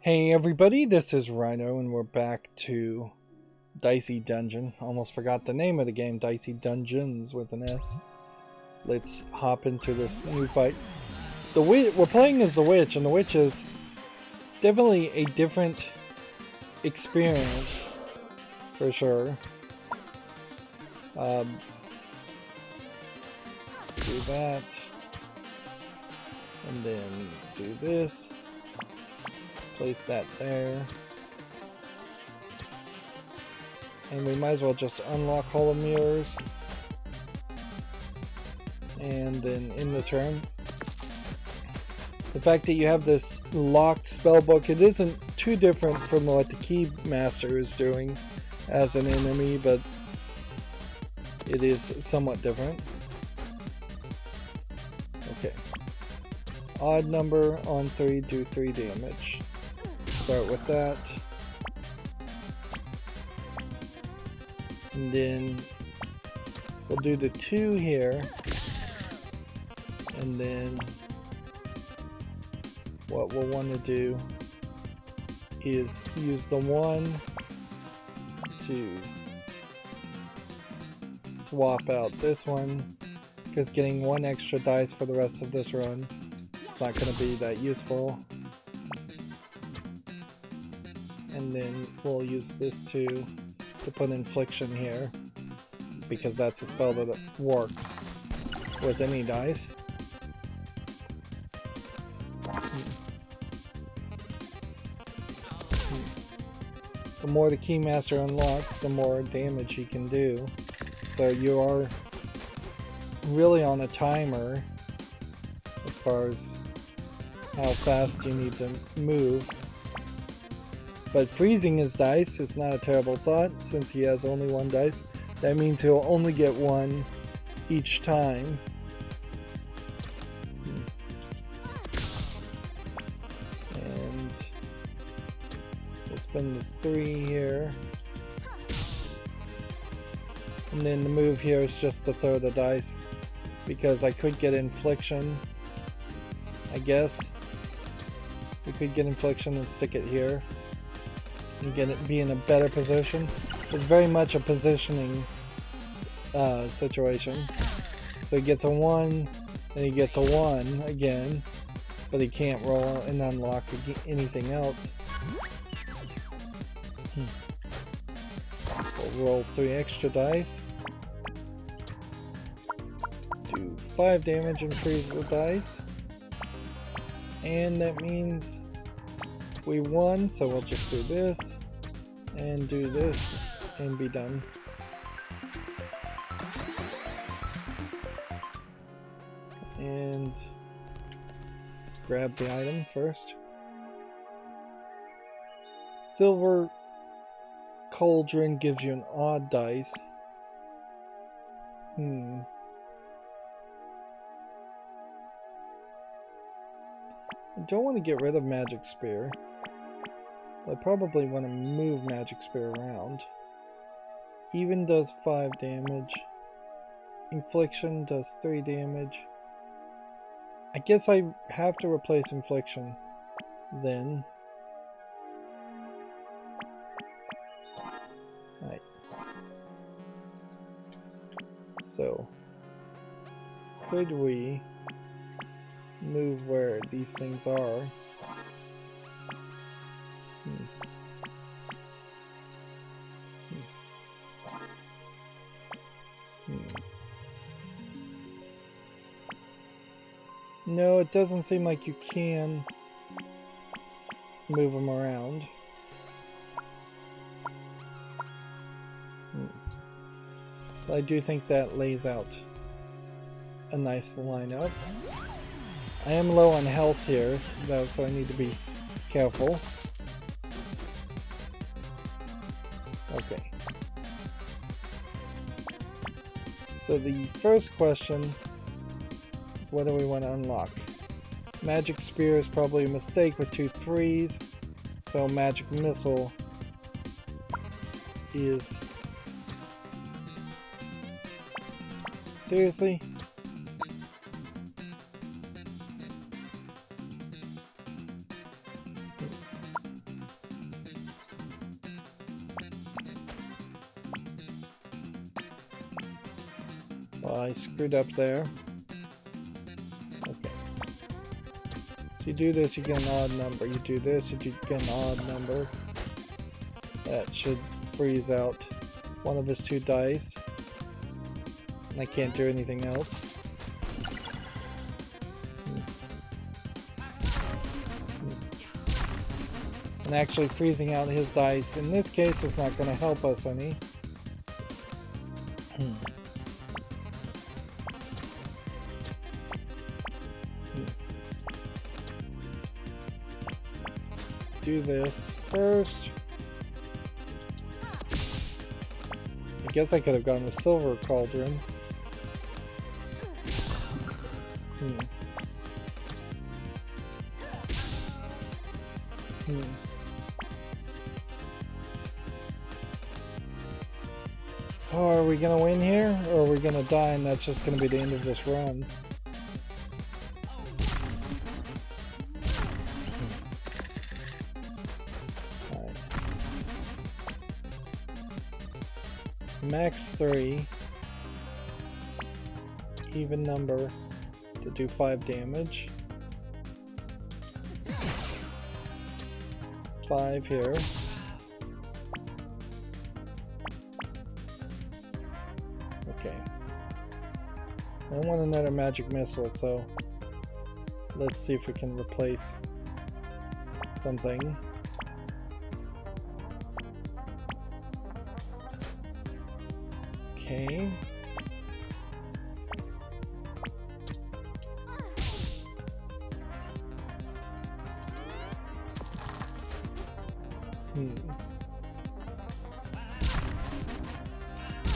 Hey everybody, this is Rydo and we're back to Dicey Dungeon. Almost forgot the name of the game, Dicey Dungeons with an S. Let's hop into this new fight. We're playing as the witch, and the witch is definitely a different experience, for sure. Let's do that. And then do this. Place that there. And we might as well just unlock all the mirrors. And then in the turn. The fact that you have this locked spellbook, it isn't too different from what the Keymaster is doing as an enemy, but it is somewhat different. Okay. Odd number on 3, do 3 damage. Start with that. And then we'll do the 2 here. And then what we'll want to do is use the 1 to swap out this one, because getting 1 extra dice for the rest of this run, it's not going to be that useful. And then we'll use this 2 to put Infliction here, because that's a spell that works with any dice. The more the Keymaster unlocks, the more damage he can do. So you are really on a timer as far as how fast you need to move. But freezing his dice is not a terrible thought, since he has only 1 dice. That means he'll only get 1 each time. And we'll spend the 3 here. And then the move here is just to throw the dice, because I could get Infliction, I guess. We could get Infliction and stick it here. And be in a better position. It's very much a positioning situation. So he gets a 1, and he gets a 1 again, but he can't roll and unlock anything else. We'll roll 3 extra dice. Do 5 damage and freeze the dice. And that means we won, so we'll just do this and do this and be done. And let's grab the item first. Silver Cauldron gives you an odd dice. I don't want to get rid of Magic Spear. I probably want to move Magic Spear around. Even does 5 damage. Infliction does 3 damage. I guess I have to replace Infliction then. Right. So, could we move where these things are? No, it doesn't seem like you can move them around. But I do think that lays out a nice lineup. I am low on health here, though, so I need to be careful. Okay. So the first question is, what do we want to unlock? Magic Spear is probably a mistake with 2 3s, so Magic Missile is... Seriously? Well, I screwed up there. Okay. So you do this, you get an odd number. You do this, you get an odd number. That should freeze out one of his 2 dice. And I can't do anything else. And actually freezing out his dice in this case is not going to help us any. Let's do this first. I guess I could have gone the silver cauldron. Oh, are we gonna win here, or are we gonna die and that's just gonna be the end of this run? Alright. Max 3. Even number to do 5 damage. 5 here. Okay. I don't want another magic missile, so let's see if we can replace something. Okay.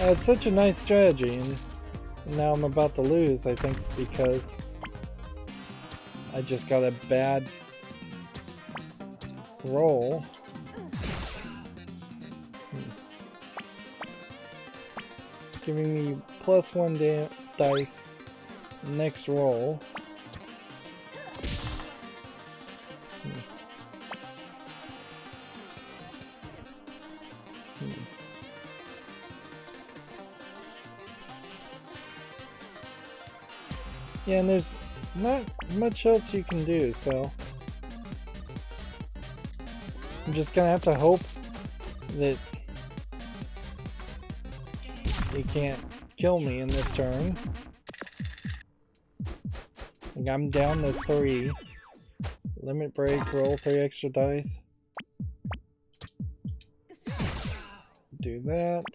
It's such a nice strategy, and now I'm about to lose, I think, because I just got a bad roll. It's giving me +1 dice next roll. Yeah, and there's not much else you can do, so I'm just gonna have to hope that he can't kill me in this turn. Like, I'm down to 3. Limit break, roll 3 extra dice. Do that.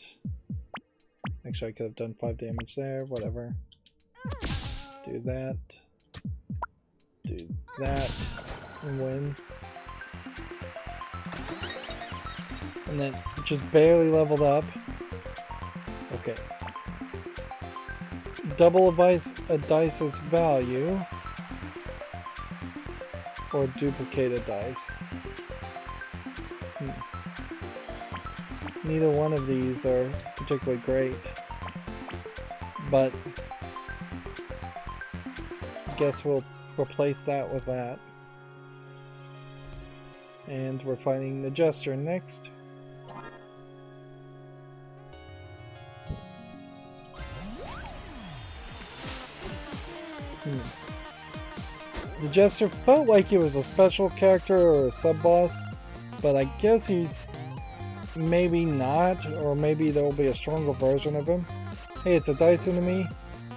Actually, I could have done 5 damage there, whatever. Do that. Do that. And win. And then just barely leveled up. Okay. Double a dice's value. Or duplicate a dice. Neither one of these are particularly great. But I guess we'll replace that with that. And we're fighting the Jester next. The Jester felt like he was a special character or a sub-boss, but I guess he's maybe not, or maybe there will be a stronger version of him. Hey, it's a dice enemy.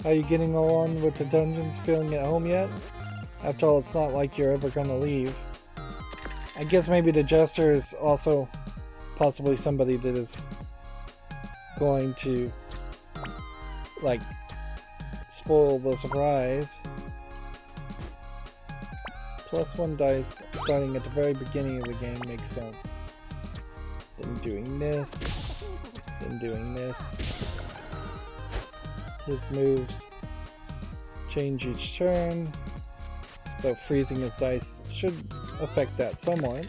Are you getting along with the dungeons? Feeling at home yet? After all, it's not like you're ever gonna leave. I guess maybe the Jester is also possibly somebody that is going to, like, spoil the surprise. +1 dice starting at the very beginning of the game makes sense. Then doing this. Then doing this. His moves change each turn. So freezing his dice should affect that somewhat.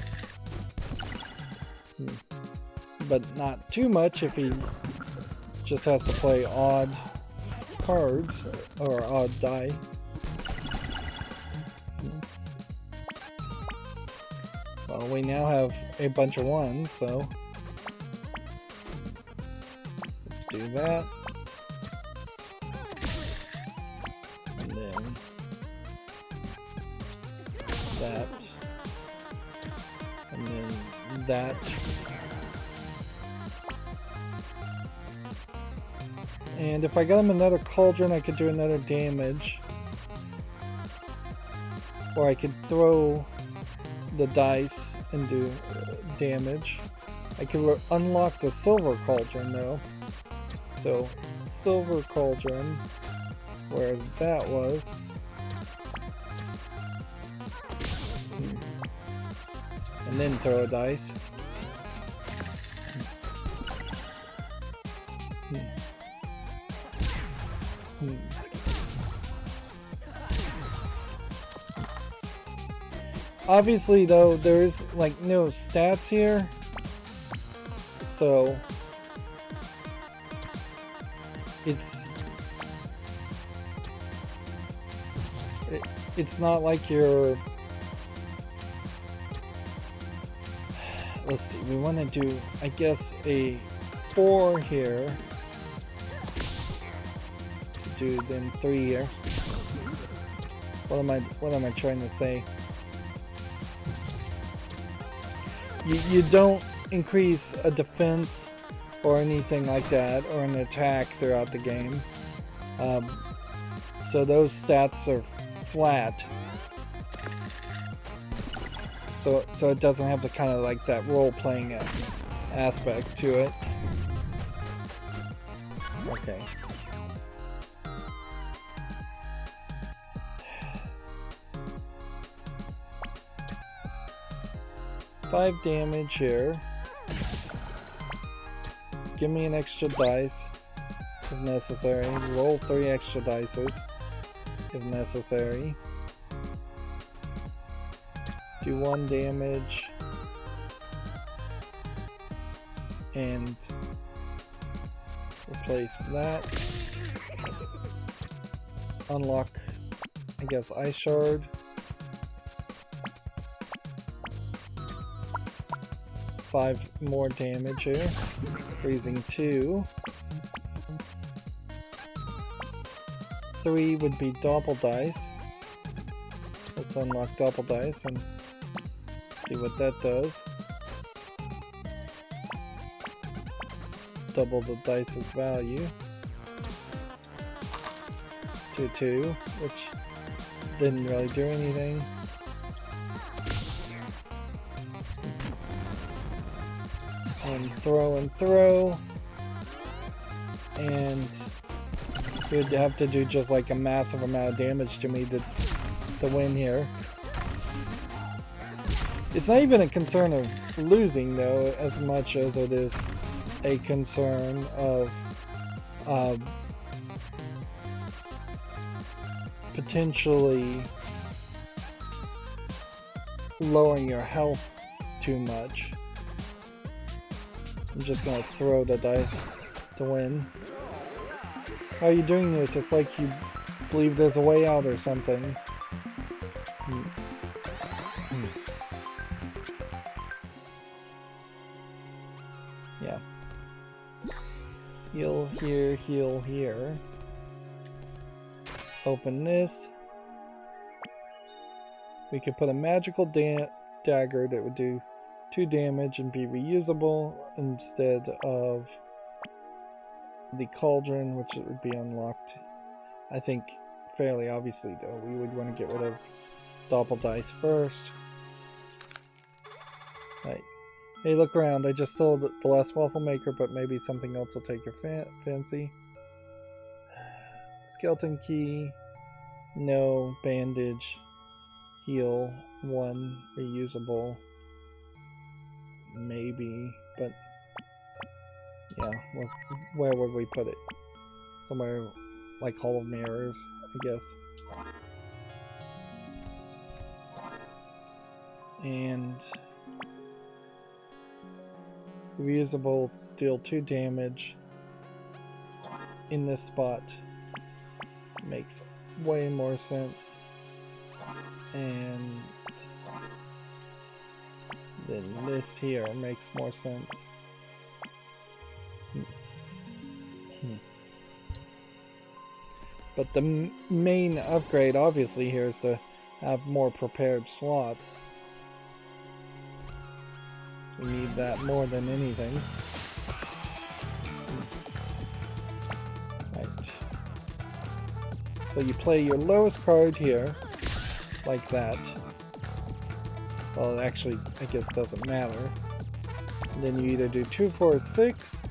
But not too much if he just has to play odd cards or odd die. Well, we now have a bunch of 1s, so let's do that. that. And if I got him another cauldron, I could do another damage. Or I could throw the dice and do damage. I could unlock the silver cauldron though. So, silver cauldron, where that was. And then throw a dice. Obviously though, there's like no stats here, so it's not like you're, let's see, we want to do, I guess, a 4 here, do then 3 here. What am I trying to say? You don't increase a defense or anything like that, or an attack throughout the game. So those stats are flat. So it doesn't have the kind of like that role-playing aspect to it. Okay. Five damage here. Give me an extra dice if necessary. Roll 3 extra dices if necessary. Do 1 damage. And replace that. Unlock, I guess, Ice Shard. Five more damage here. Freezing 2. 3 would be double dice. Let's unlock double dice and see what that does. Double the dice's value to 2, which didn't really do anything. And throw, and you'd have to do just like a massive amount of damage to me to win here. It's not even a concern of losing though, as much as it is a concern of potentially lowering your health too much. I'm just gonna throw the dice to win. How are you doing this? It's like you believe there's a way out or something. Yeah. Heal here, heal here. Open this. We could put a magical dagger that would do 2 damage and be reusable instead of the cauldron, which would be unlocked. I think fairly obviously though, we would want to get rid of double dice first. Right. Hey, look around. I just sold the last waffle maker, but maybe something else will take your fancy. Skeleton key. No. Bandage. Heal. 1. Reusable. Maybe, but yeah, well, where would we put it? Somewhere like Hall of Mirrors, I guess. And reusable, deal 2 damage in this spot makes way more sense. And then this here makes more sense. But the main upgrade obviously here is to have more prepared slots. We need that more than anything. Right. So you play your lowest card here, like that. Well, it actually, I guess, doesn't matter. And then you either do 2, 4, 6,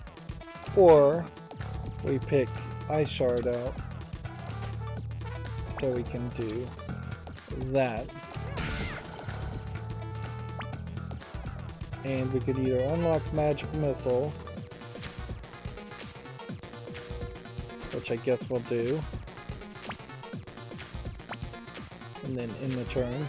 or we pick Ice Shard out, so we can do that. And we could either unlock Magic Missile, which I guess we'll do, and then in the turn.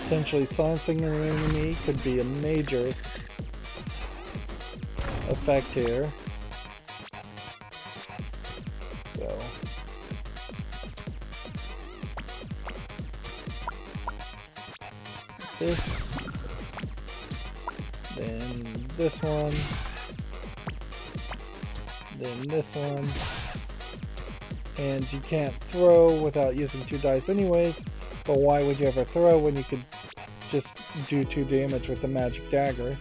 Potentially silencing an enemy could be a major effect here. So this, then this one, then this one, and you can't throw without using 2 dice anyways, but why would you ever throw when you could just do 2 damage with the magic dagger?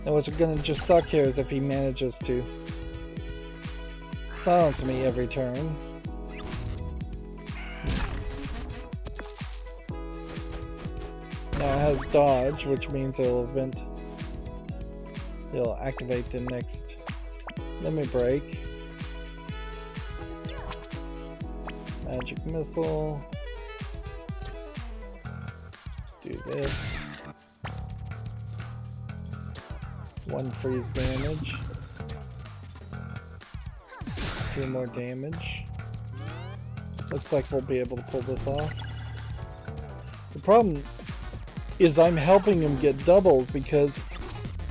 And what's gonna just suck here is if he manages to silence me every turn. Now it has dodge, which means it'll activate the next limit break. Magic Missile. Do this. 1 freeze damage. 2 more damage. Looks like we'll be able to pull this off. The problem is I'm helping him get doubles, because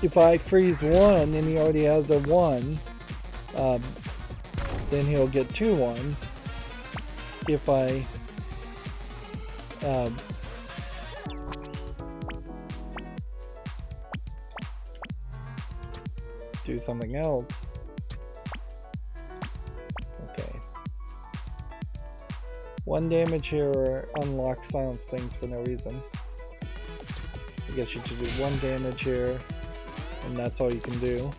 if I freeze 1 and he already has a 1, then he'll get 2 1s. If I do something else. Okay. 1 damage here, or unlock silence things for no reason. I guess you should do 1 damage here, and that's all you can do.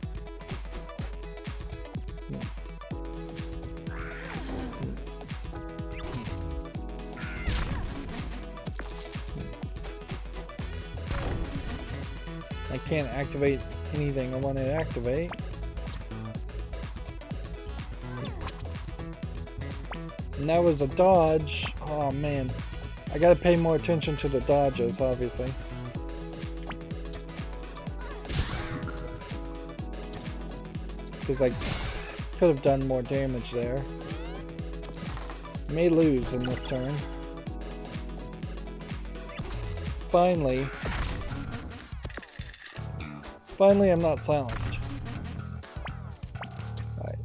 I can't activate anything I want to activate. And that was a dodge. Oh man. I gotta pay more attention to the dodges, obviously. Because I could have done more damage there. May lose in this turn. Finally, I'm not silenced. Alright.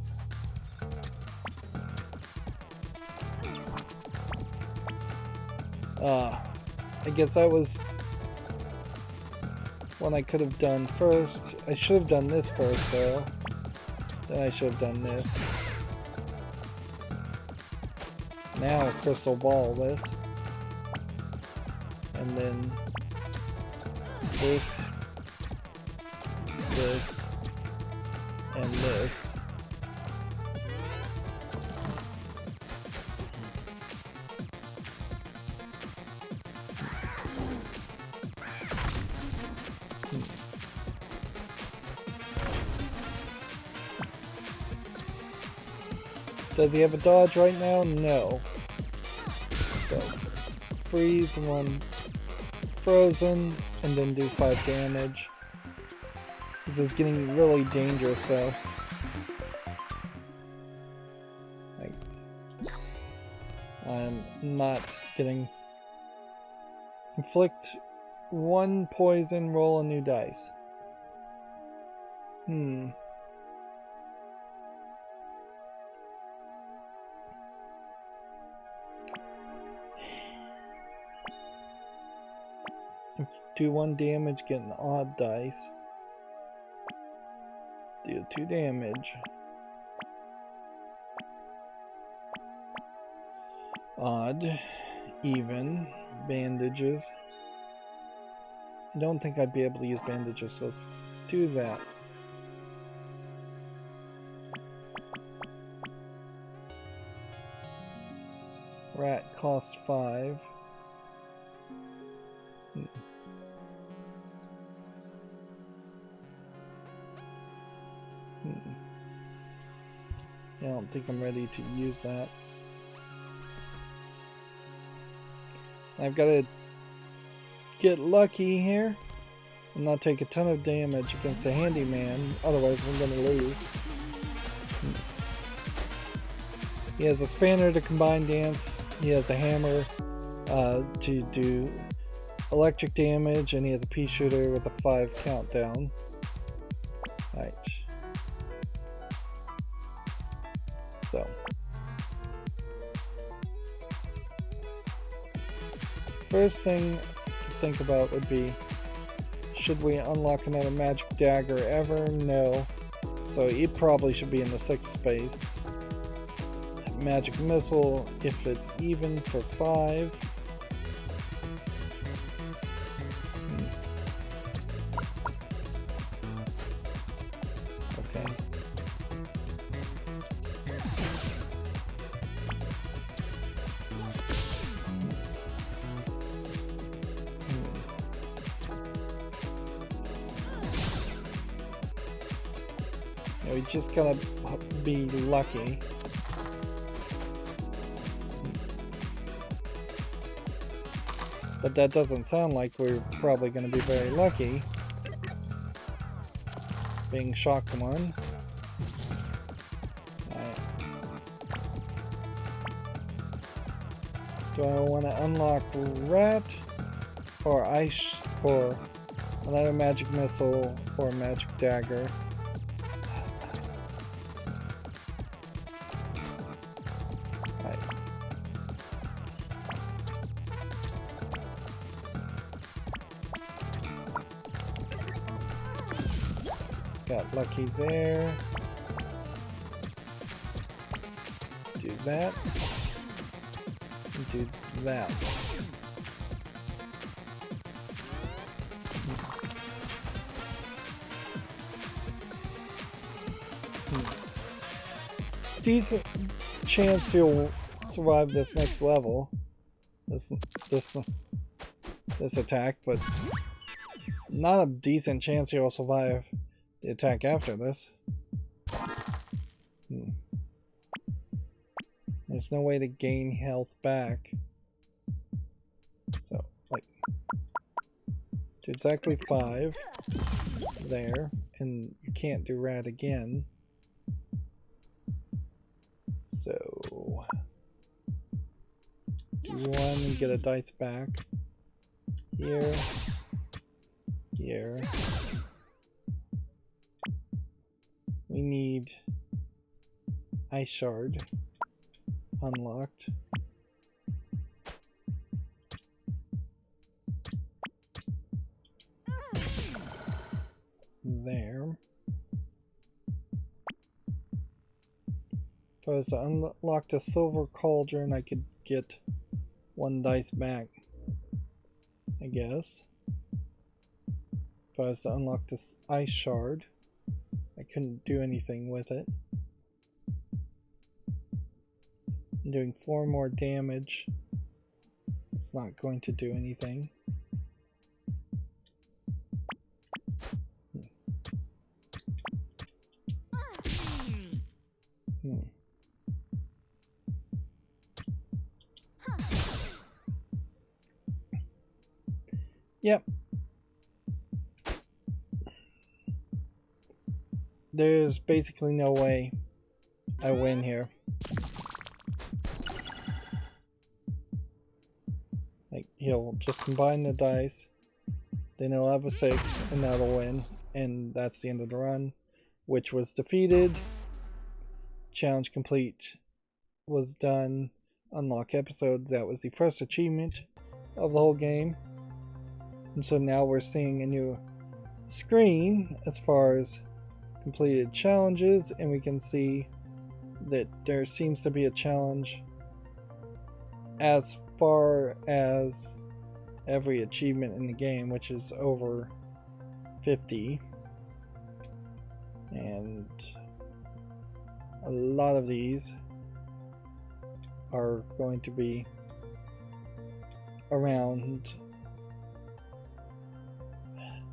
I guess that was one I could have done first. I should have done this first though. Then I should have done this. Now crystal ball this. And then this. This and this. Does he have a dodge right now? No. So freeze 1 frozen and then do 5 damage. This is getting really dangerous though. I'm not getting... Inflict 1 poison, roll a new dice. Do 1 damage, get an odd dice. Deal 2 damage. odd, even, bandages. I don't think I'd be able to use bandages, so let's do that. Rat cost 5. I don't think I'm ready to use that. I've got to get lucky here and not take a ton of damage against the handyman, otherwise we're going to lose. He has a spanner to combine dance, he has a hammer to do electric damage, and he has a pea shooter with a 5 countdown. Right. So. First thing to think about would be, should we unlock another magic dagger ever? No. So it probably should be in the 6th space. Magic missile, if it's even, for 5. Okay. Yeah, we just gotta be lucky. But that doesn't sound like we're probably going to be very lucky. Being shocked one. Do I want to unlock rat or ice or another magic missile or magic dagger? Got lucky there. Do that. And do that. Decent chance he'll survive this next level. This attack, but not a decent chance he'll survive the attack after this. There's no way to gain health back. So, like, do exactly 5 there, and you can't do rat again. So, do 1 and get a dice back. Here. Here. We need ice shard unlocked. There. If I was to unlock the silver cauldron, I could get 1 dice back, I guess. If I was to unlock this ice shard, I couldn't do anything with it. I'm doing 4 more damage. It's not going to do anything. Yep. There's basically no way I win here. Like, he'll just combine the dice, then he'll have a 6, and that'll win. And that's the end of the run, which was defeated. Challenge complete was done. Unlock episodes. That was the first achievement of the whole game. And so now we're seeing a new screen as far as completed challenges, and we can see that there seems to be a challenge as far as every achievement in the game, which is over 50. And a lot of these are going to be around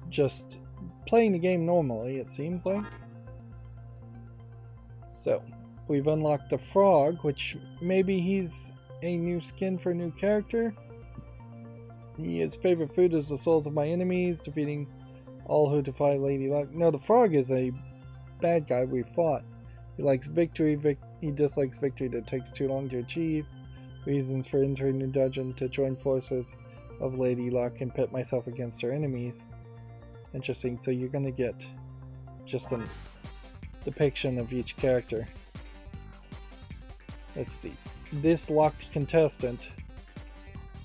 just playing the game normally, it seems like. So, we've unlocked the frog, which maybe he's a new skin for a new character. His favorite food is the souls of my enemies, defeating all who defy Lady Luck. No, the frog is a bad guy we fought. He likes victory, he dislikes victory that takes too long to achieve. Reasons for entering the dungeon: to join forces of Lady Luck and pit myself against her enemies. Interesting, so you're gonna get just a depiction of each character. Let's see. This locked contestant,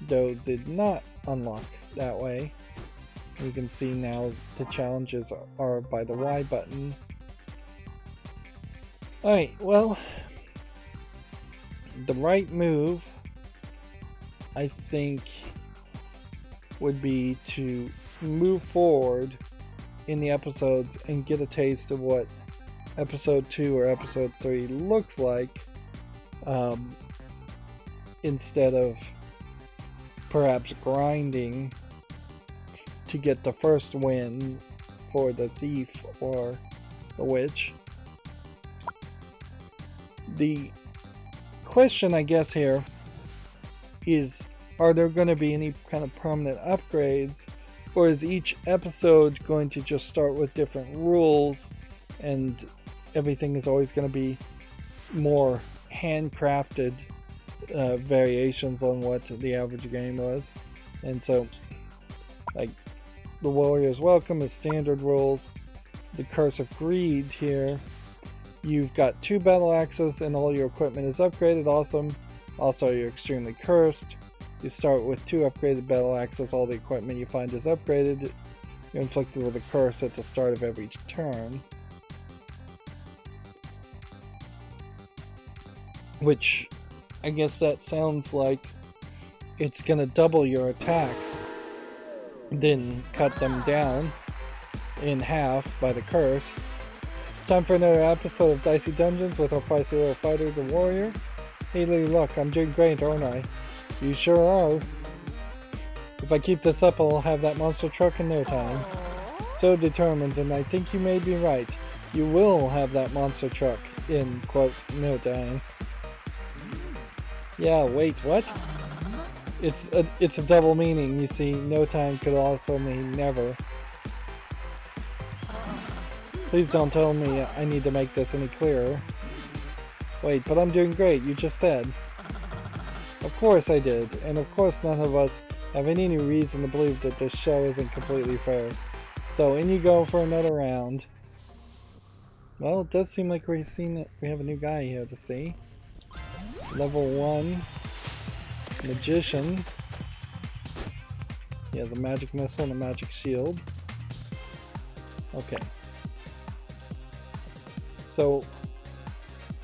though, did not unlock that way. You can see now the challenges are by the Y button. Alright, well, the right move, I think, would be to move forward in the episodes and get a taste of what episode 2 or episode 3 looks like, instead of perhaps grinding to get the first win for the thief or the witch. The question, I guess, here is, are there going to be any kind of permanent upgrades, or is each episode going to just start with different rules and everything is always going to be more handcrafted variations on what the average game was? And so, like, the Warrior's Welcome is standard rules. The Curse of Greed here, you've got 2 battle axes and all your equipment is upgraded. Awesome. Also, you're extremely cursed. You start with 2 upgraded battle axes. All the equipment you find is upgraded. You're inflicted with a curse at the start of every turn. Which, I guess that sounds like it's gonna double your attacks, then cut them down in half by the curse. It's time for another episode of Dicey Dungeons with our feisty little fighter, the Warrior. Hey Lady Luck, I'm doing great, aren't I? You sure are. If I keep this up, I'll have that monster truck in no time. So determined, and I think you may be right. You will have that monster truck in, quote, no time. Yeah, wait, what? It's a double meaning. You see, no time could also mean never. Please don't tell me I need to make this any clearer. Wait, but I'm doing great, you just said. Of course I did, and of course none of us have any reason to believe that this show isn't completely fair. So in you go for another round. Well, it does seem like we have a new guy here to see. Level 1 Magician. He has a magic missile and a magic shield. Okay. So,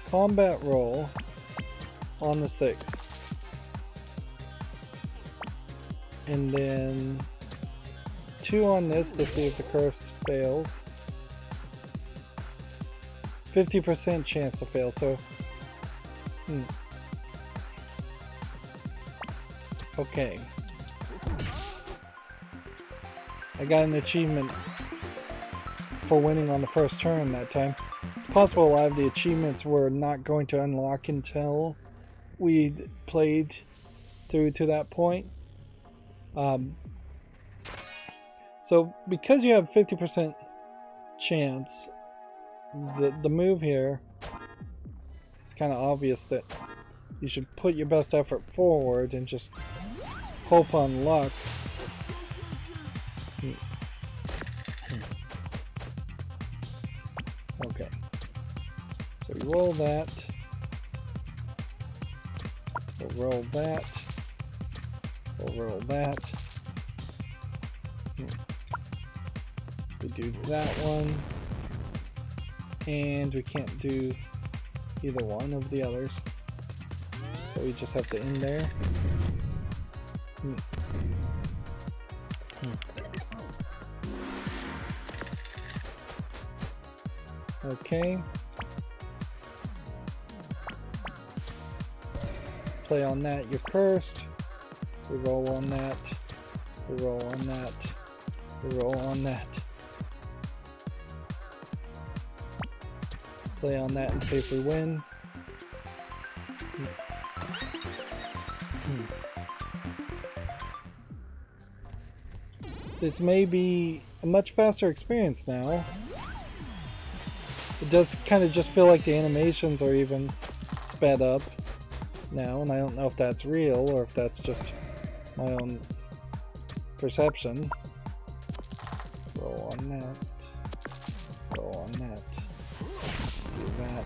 combat roll on the 6. And then 2 on this to see if the curse fails. 50% chance to fail, so... Okay. I got an achievement for winning on the first turn that time. It's possible a lot of the achievements were not going to unlock until we'd played through to that point. So because you have 50% chance, the move here, it's kind of obvious that you should put your best effort forward and just hope on luck. Okay. So we roll that. We'll roll that. We'll roll that. We do that one. And we can't do either one of the others. So we just have to end there. Okay. Play on that, you're cursed. We roll on that. We roll on that. We roll on that. Play on that and see if we win. This may be a much faster experience now. It does kind of just feel like the animations are even sped up now, and I don't know if that's real or if that's just my own perception. Roll on that. Roll on that. Do that.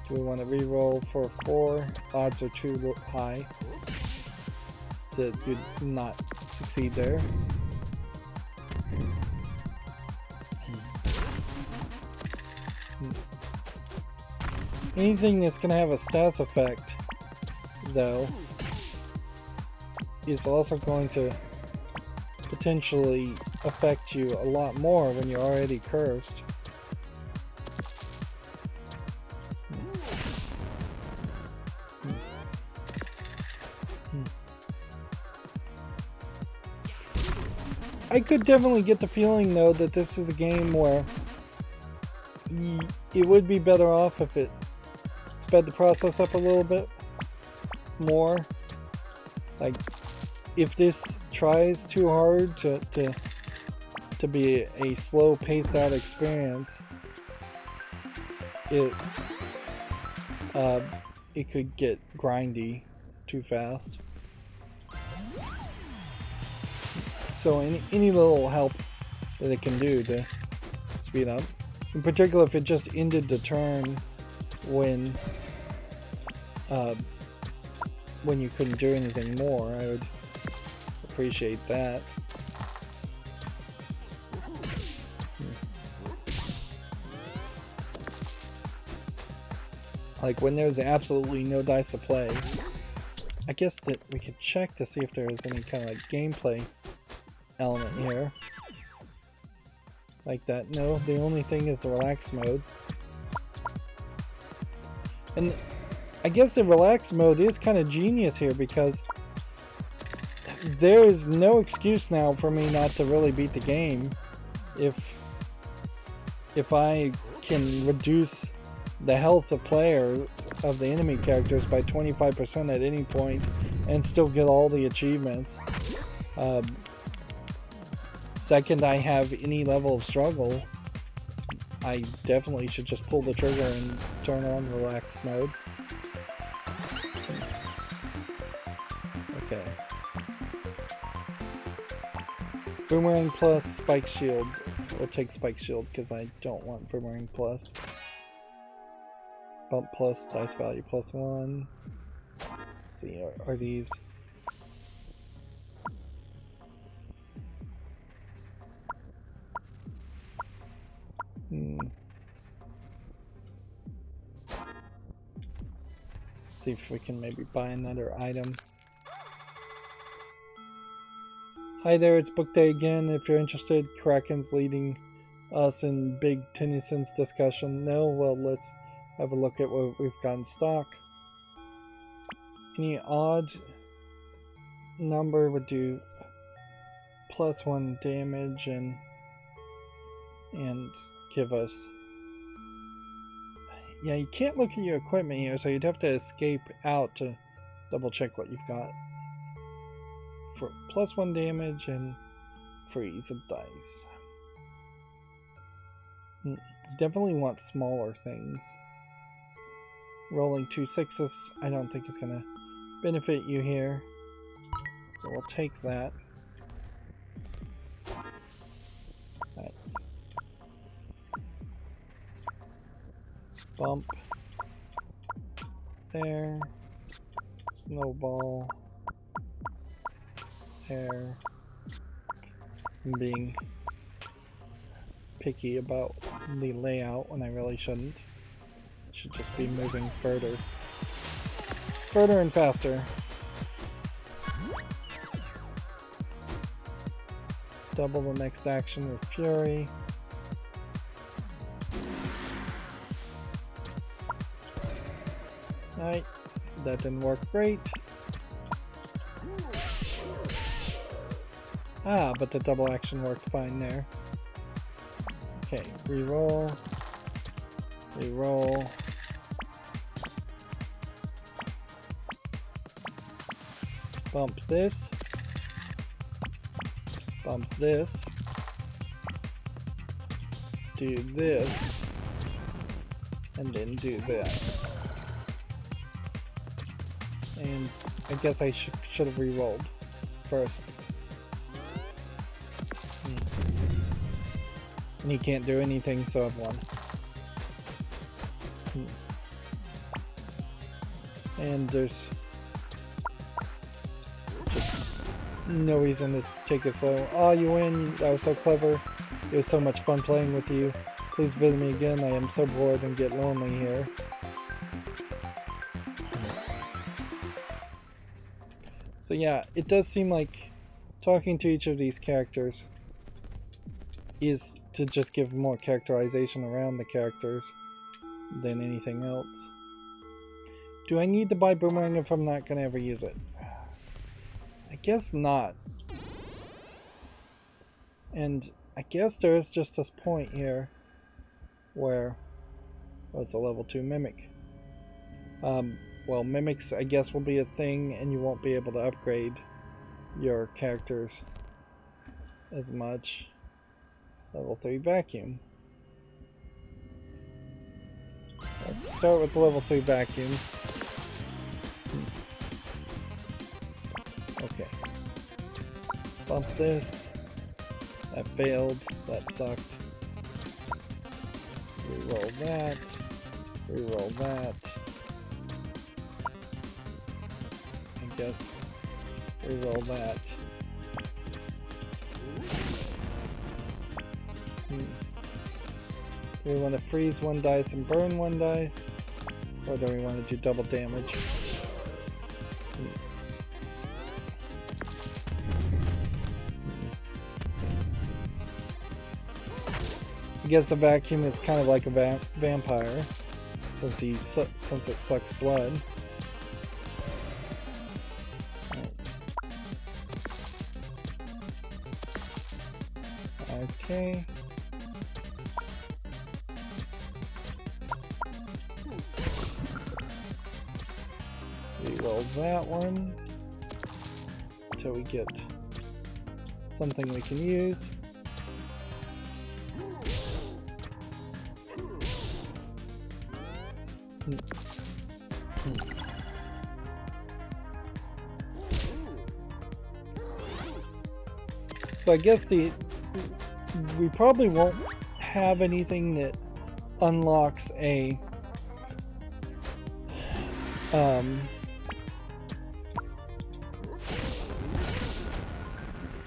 Do we want to re-roll for 4? Odds are too high to not succeed there. Anything that's going to have a stats effect, though, is also going to potentially affect you a lot more when you're already cursed. I could definitely get the feeling, though, that this is a game where it would be better off if it sped the process up a little bit more. Like, if this tries too hard to be a slow paced out experience, it could get grindy too fast. So any little help that it can do to speed up, in particular if it just ended the turn when you couldn't do anything more, I would appreciate that. Like when there's absolutely no dice to play, I guess that we could check to see if there is any kind of like gameplay element here. Like that. No, the only thing is the relax mode. And I guess the relax mode is kind of genius here because there is no excuse now for me not to really beat the game if I can reduce the health of players of the enemy characters by 25% at any point and still get all the achievements. Second I have any level of struggle, I definitely should just pull the trigger and turn on relax mode. Okay. Boomerang plus spike shield. We'll take spike shield because I don't want boomerang plus. Bump plus dice value plus 1. Let's see, are these... See if we can maybe buy another item. Hi there, it's book day again. If you're interested, Kraken's leading us in Big Tennyson's discussion. No? Well, let's have a look at what we've got in stock. Any odd number would do +1 damage and give us... Yeah, you can't look at your equipment here, so you'd have to escape out to double check what you've got. For +1 damage and freeze of dice. Definitely want smaller things. Rolling 2 6s, I don't think is going to benefit you here. So we'll take that. Alright. Bump. There. Snowball. There. I'm being picky about the layout when I really shouldn't. Should just be moving further. further and faster. Double the next action with Fury. Alright, that didn't work great. Ah, but the double action worked fine there. Okay, reroll. Reroll. Bump this. Bump this. Do this. And then do that. And I guess I should have re-rolled first. And he can't do anything, so I've won. And there's just no reason to take it slow. Oh, you win! That was so clever. It was so much fun playing with you. Please visit me again. I am so bored and get lonely here. So yeah, it does seem like talking to each of these characters is to just give more characterization around the characters than anything else. Do I need to buy Boomerang if I'm not going to ever use it? I guess not. And I guess there is just this point here where, well, it's a level 2 Mimic. Well, Mimics, I guess, will be a thing, and you won't be able to upgrade your characters as much. Level 3 Vacuum. Let's start with the level 3 Vacuum. Okay. Bump this. That failed. That sucked. Reroll that. Reroll that. I guess reroll that. Do we want to freeze one dice and burn one dice? Or do we want to do double damage? I guess the Vacuum is kind of like a vampire, since it sucks blood. Okay. Reroll that one until we get something we can use. So I guess we probably won't have anything that unlocks a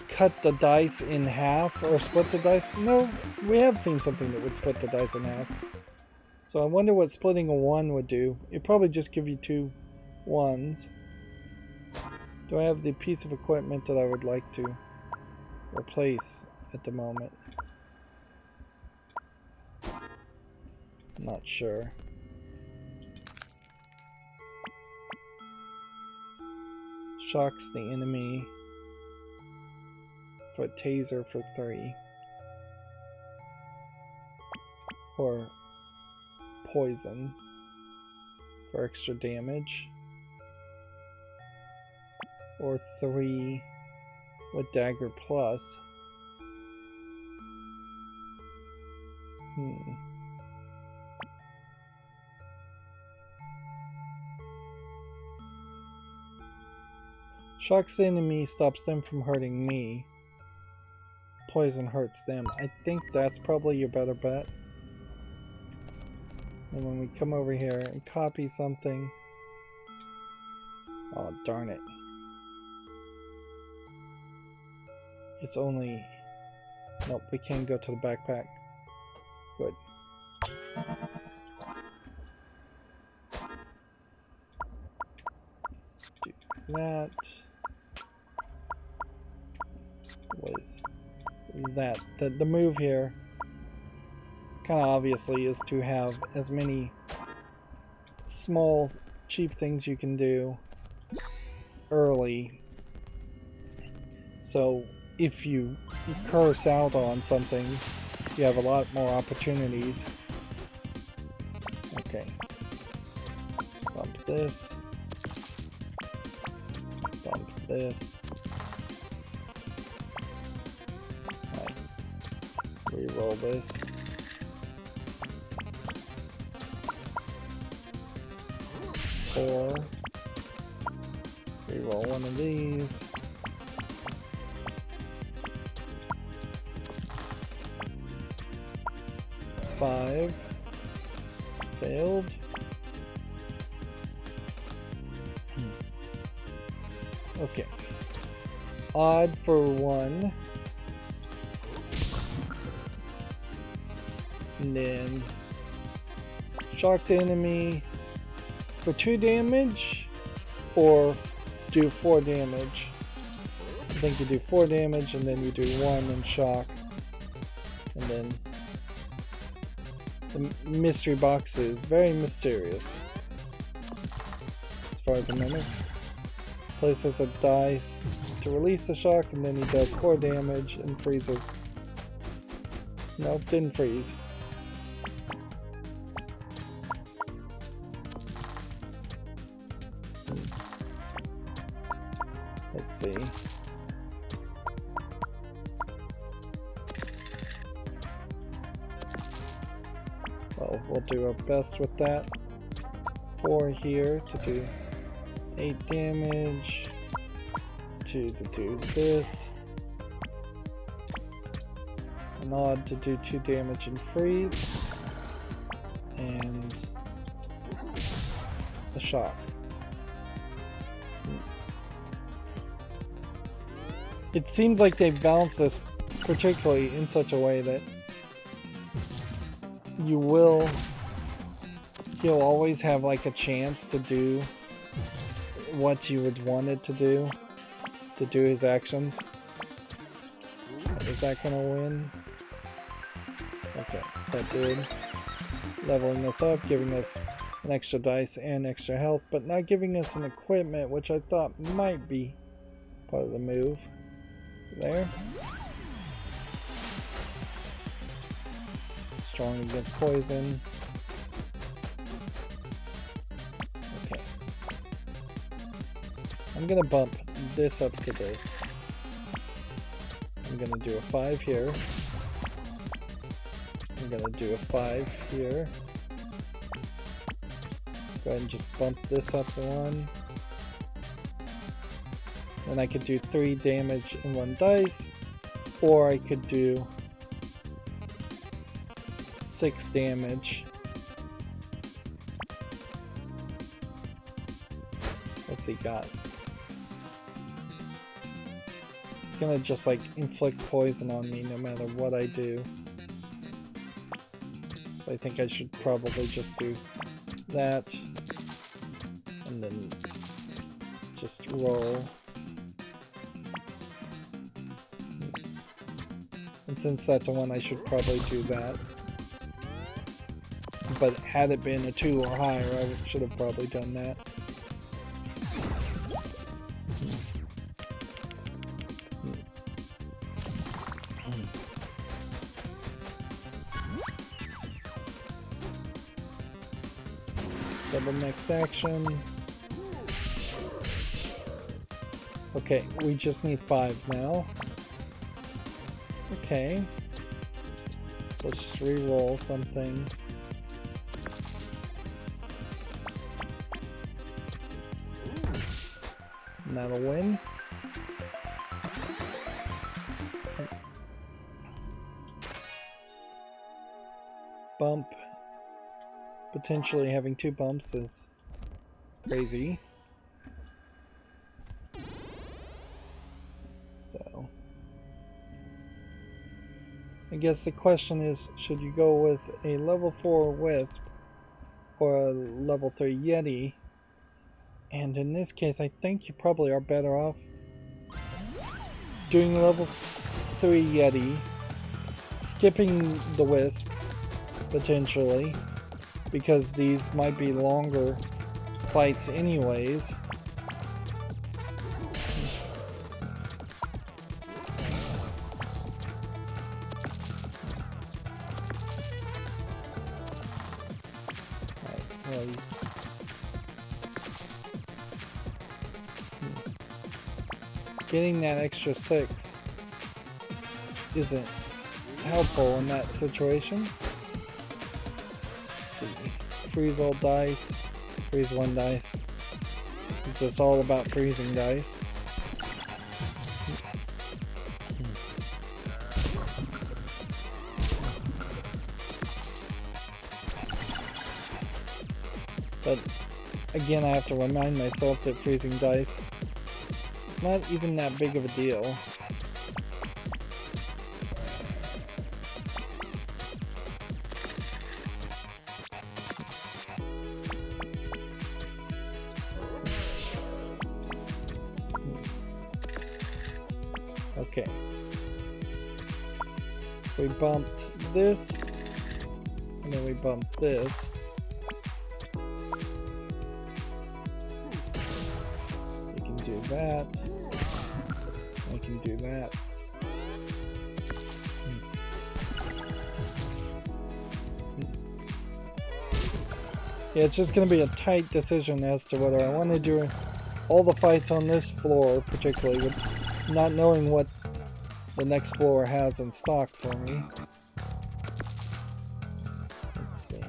cut the dice in half or split the dice. No, we have seen something that would split the dice in half. So I wonder what splitting a 1 would do. It'd probably just give you 2 1s. Do I have the piece of equipment that I would like to replace at the moment? Not sure. Shocks the enemy for a taser for 3. Or poison for extra damage. Or 3 with dagger plus. Shocks the enemy, stops them from hurting me. Poison hurts them. I think that's probably your better bet. And when we come over here and copy something... Oh, darn it. It's only... Nope, we can't go to the backpack. Good. that with that. The move here, kind of obviously, is to have as many small, cheap things you can do early. So if you curse out on something, you have a lot more opportunities. Okay. Bump this. Bump this. Alright. Reroll this. Four. Reroll one of these. Five. Failed. Okay. Odd for one. And then shock the enemy for 2 damage, or do 4 damage. I think you do 4 damage and then you do 1 and shock. And then the mystery box is very mysterious, as far as I remember. Places a dice to release the shock, and then he does 4 damage and freezes. Nope, didn't freeze. Let's see. Well, we'll do our best with that. 4 here to do 8 damage. 2 to do this. An odd to do 2 damage and freeze. And a shock. It seems like they've balanced this particularly in such a way that you'll always have like a chance to do what you would want it to do his actions. Is that gonna win? Okay, that did. Leveling this up, giving us an extra dice and extra health, but not giving us an equipment, which I thought might be part of the move. There. Strong against poison. Okay. I'm gonna bump this up to this. I'm gonna do a 5 here. I'm gonna do a 5 here. Go ahead and just bump this up 1. And I could do 3 damage in 1 dice, or I could do 6 damage. What's he got? He's gonna just like inflict poison on me no matter what I do. So I think I should probably just do that. And then just roll. And since that's a 1, I should probably do that. But had it been a 2 or higher, I should have probably done that. Double next action. Okay, we just need 5 now. Okay. So let's just re-roll something. And that'll win. Bump. Potentially having 2 bumps is crazy. So I guess the question is, should you go with a level 4 Wisp or a level 3 Yeti And in this case, I think you probably are better off doing level 3 Yeti, skipping the Wisp, potentially, because these might be longer fights anyways. Getting that extra 6 isn't helpful in that situation. Let's see. Freeze all dice. Freeze 1 dice. It's just all about freezing dice. But again, I have to remind myself that freezing dice is not even that big of a deal. Okay. We bumped this, and then we bumped this. We can do that. I can do that. Yeah, it's just going to be a tight decision as to whether I want to do all the fights on this floor, particularly with not knowing what the next floor has in stock for me. Let's see.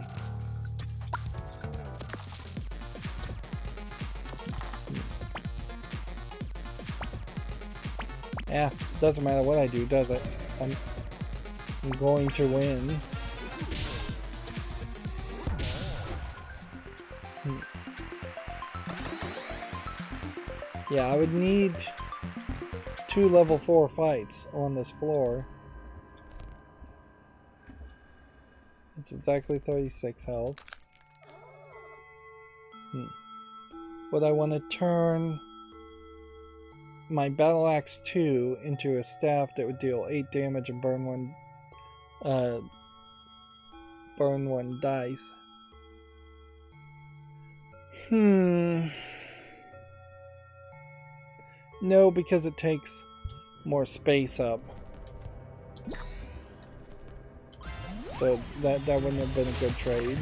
Yeah, doesn't matter what I do, does it? I'm going to win. Yeah, I would need 2 level 4 fights on this floor. It's exactly 36 health. Would I want to turn my Battle Axe 2 into a staff that would deal 8 damage and burn 1 dice? No, because it takes more space up. So that wouldn't have been a good trade.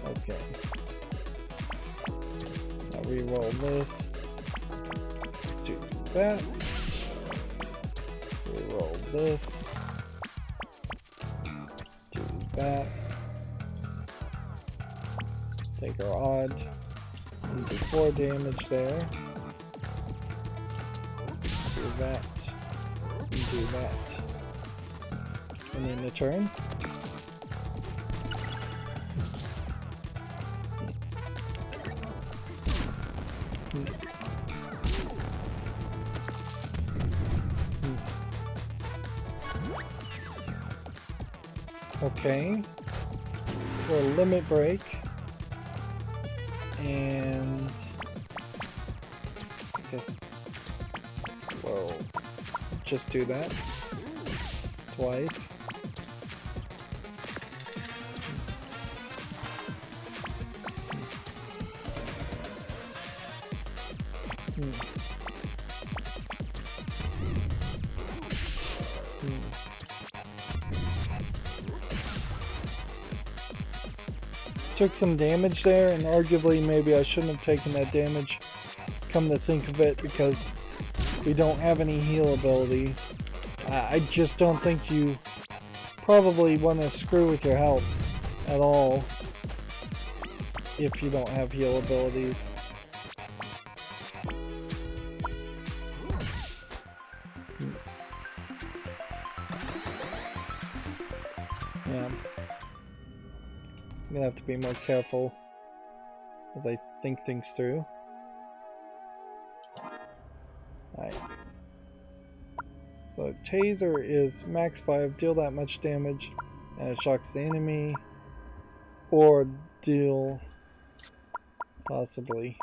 Okay. Now re-roll this. Do that. Re-roll this. That. Take our odd and do 4 damage there. Do that. And do that. And then the turn. Okay, for a limit break, and I guess we'll just do that twice. Took some damage there, and arguably maybe I shouldn't have taken that damage, come to think of it, because we don't have any heal abilities. I just don't think you probably want to screw with your health at all if you don't have heal abilities. Yeah. I'm gonna have to be more careful as I think things through. Alright. So taser is max 5, deal that much damage, and it shocks the enemy, or deal possibly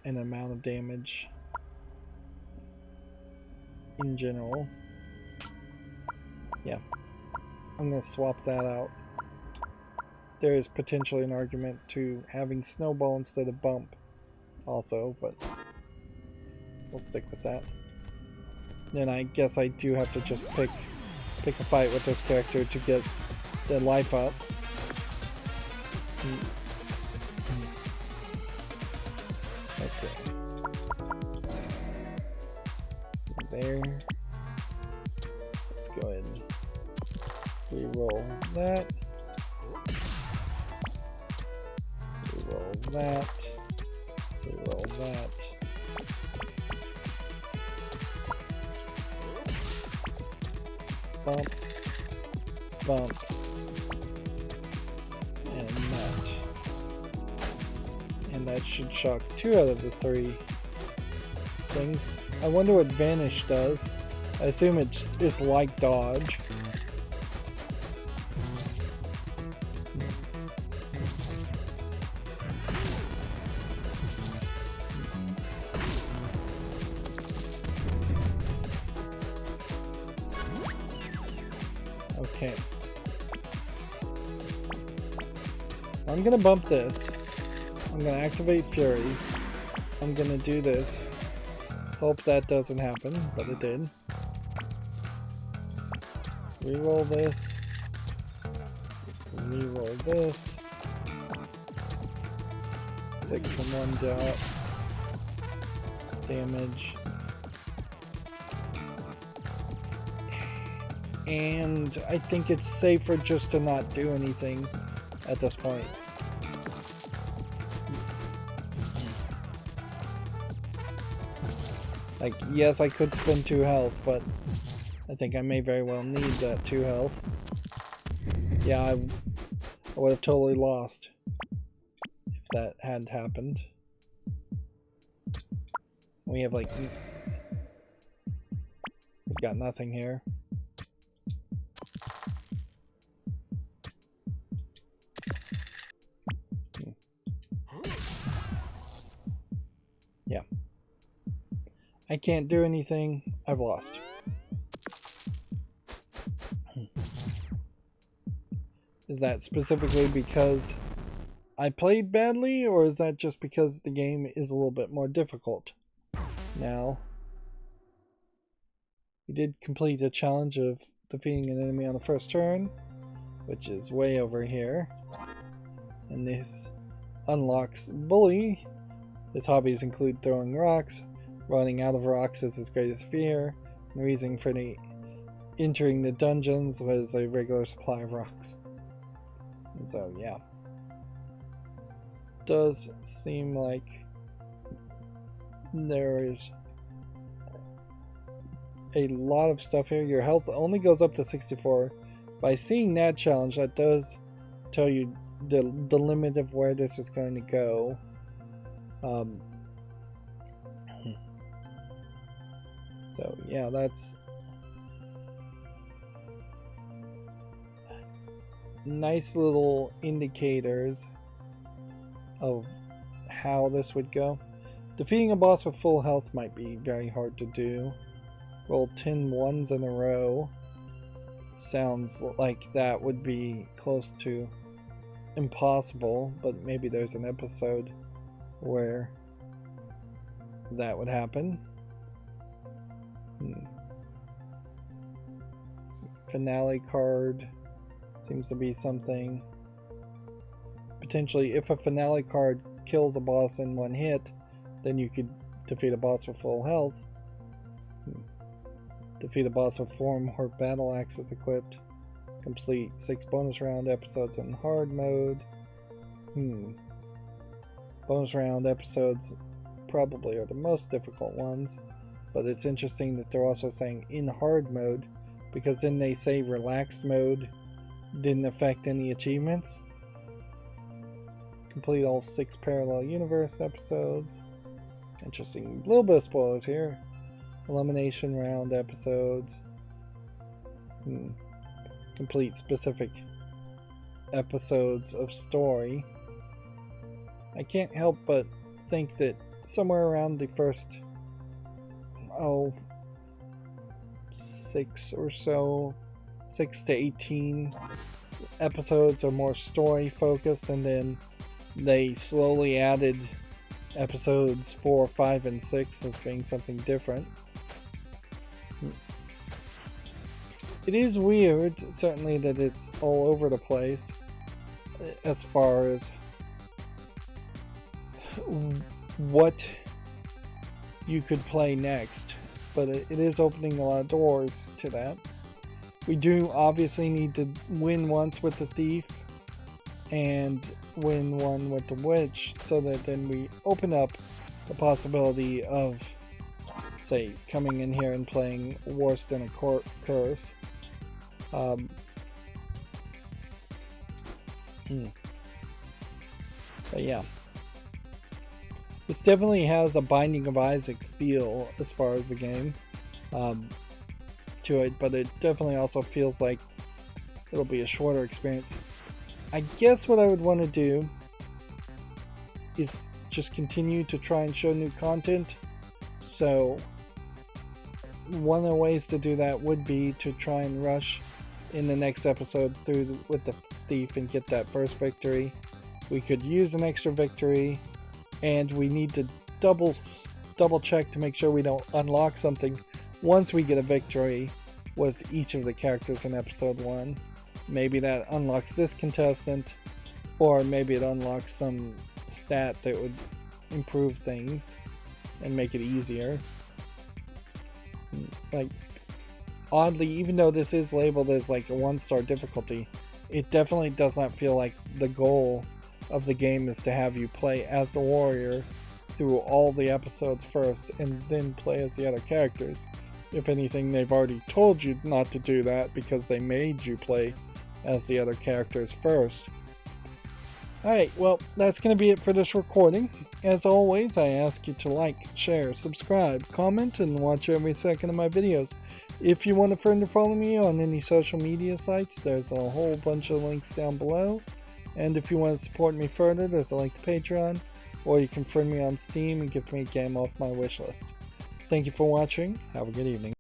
an amount of damage in general. Yeah, I'm going to swap that out. There is potentially an argument to having snowball instead of bump also, but we'll stick with that. Then I guess I do have to just pick a fight with this character to get the life up. Okay. There. Let's go ahead and re-roll that. Re-roll that. Re-roll that. Bump. Bump. And that. And that should shock 2 out of the 3 things. I wonder what Vanish does. I assume it's like dodge. Okay. I'm gonna bump this. I'm gonna activate Fury. I'm gonna do this. Hope that doesn't happen, but it did. Reroll this. Reroll this. 6 and 1 dot. Damage. And I think it's safer just to not do anything at this point. Like, yes, I could spend 2 health, but I think I may very well need that 2 health. Yeah, I would have totally lost if that hadn't happened. We have, like, we've got nothing here. Yeah. I can't do anything. I've lost. Is that specifically because I played badly, or is that just because the game is a little bit more difficult? Now, we did complete a challenge of defeating an enemy on the first turn, which is way over here. And this unlocks Bully. His hobbies include throwing rocks. Running out of rocks is his greatest fear. And the reason for entering the dungeons was a regular supply of rocks. And so, yeah. Does seem like there is a lot of stuff here. Your health only goes up to 64. By seeing that challenge, that does tell you the limit of where this is going to go. So yeah, that's nice little indicators of how this would go. Defeating a boss with full health might be very hard to do. Roll 10 ones in a row. Sounds like that would be close to impossible, but maybe there's an episode where that would happen. Finale card seems to be something. Potentially, if a finale card kills a boss in 1 hit, then you could defeat a boss with full health. Defeat a boss with 4 more battle axes equipped. Complete 6 bonus round episodes in hard mode. Bonus round episodes probably are the most difficult ones, but it's interesting that they're also saying in hard mode, because then they say relaxed mode didn't affect any achievements. Complete all 6 parallel universe episodes. Interesting. A little bit of spoilers here. elimination round episodes, complete specific episodes of story. I can't help but think that somewhere around the first 6 or so, 6 to 18 episodes are more story focused, and then they slowly added episodes 4, 5, and 6 as being something different. It is weird, certainly, that it's all over the place as far as what you could play next, but it is opening a lot of doors to that. We do obviously need to win once with the thief and win one with the witch, so that then we open up the possibility of, say, coming in here and playing worse than a curse. But yeah, this definitely has a Binding of Isaac feel as far as the game to it, but it definitely also feels like it'll be a shorter experience. I guess what I would want to do is just continue to try and show new content. So one of the ways to do that would be to try and rush in the next episode through with the thief and get that first victory. We could use an extra victory, and we need to double check to make sure we don't unlock something once we get a victory with each of the characters in episode 1. Maybe that unlocks this contestant, or maybe it unlocks some stat that would improve things and make it easier. Like, oddly, even though this is labeled as like a 1-star difficulty, it definitely does not feel like the goal of the game is to have you play as the warrior through all the episodes first and then play as the other characters. If anything, they've already told you not to do that because they made you play as the other characters first. Alright, well, that's going to be it for this recording. As always, I ask you to like, share, subscribe, comment, and watch every second of my videos. If you want a friend to follow me on any social media sites, there's a whole bunch of links down below. And if you want to support me further, there's a link to Patreon, or you can friend me on Steam and give me a game off my wishlist. Thank you for watching. Have a good evening.